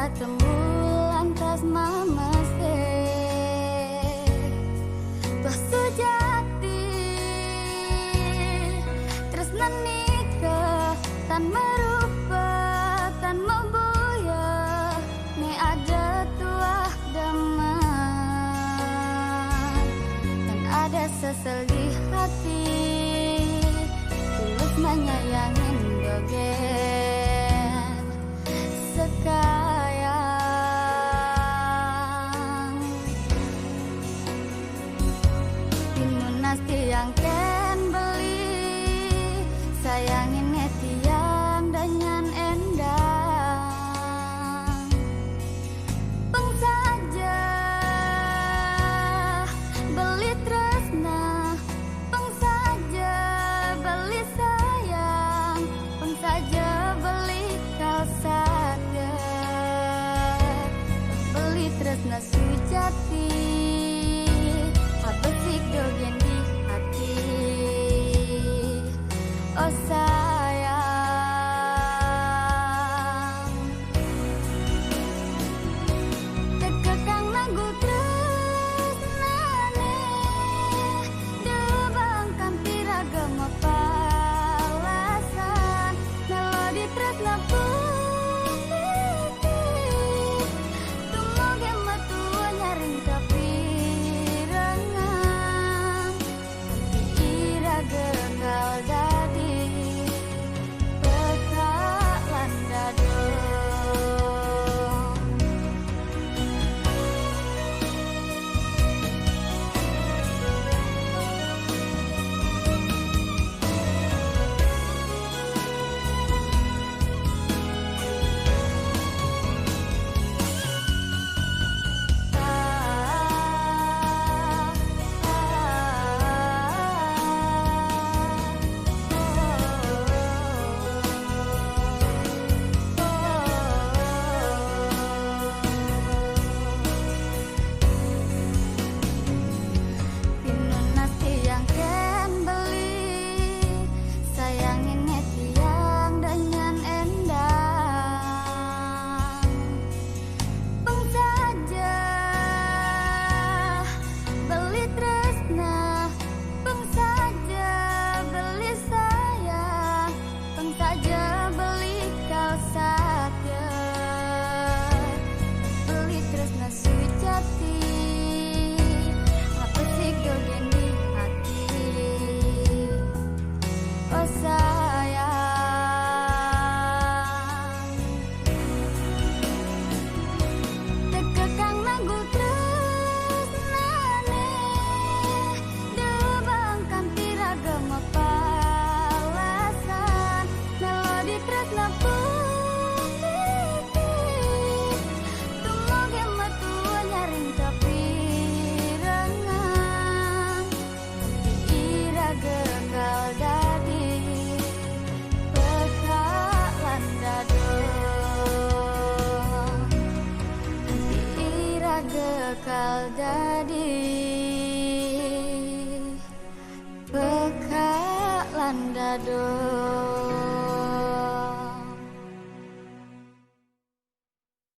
ketemu lantas mamase Tuh sujati tresna nikah tan merupa tan membuya ne ada tuah daman dan ada seselih hati tulus menyayangin dogen sekayang Pinunas tiang ken beli sayangin tiang danyan endang peng saja beli tresna peng saja beli sayang peng saja beli kalsada beli tresna sujati habesik dogen di hati oh sayang tekekang nanggu tresnane debangkan piragam palasan melodi tresna putih tumuge metua nyaring kapirangan ira gagal dadi bekalan dadong Pinunas tiang ken beli sayangin tiang danyan endang peng saja beli tresna peng saja beli sayang peng saja beli kalsada beli tresna sujati habesik dogen di hati oh sayang tekekang nanggu tresnane debangkan piragam palasan melodi tresna putih tumuge metua nyaring kapirangan ira gagal dadi bekalan dadong ira gagal dadi bekalan dadong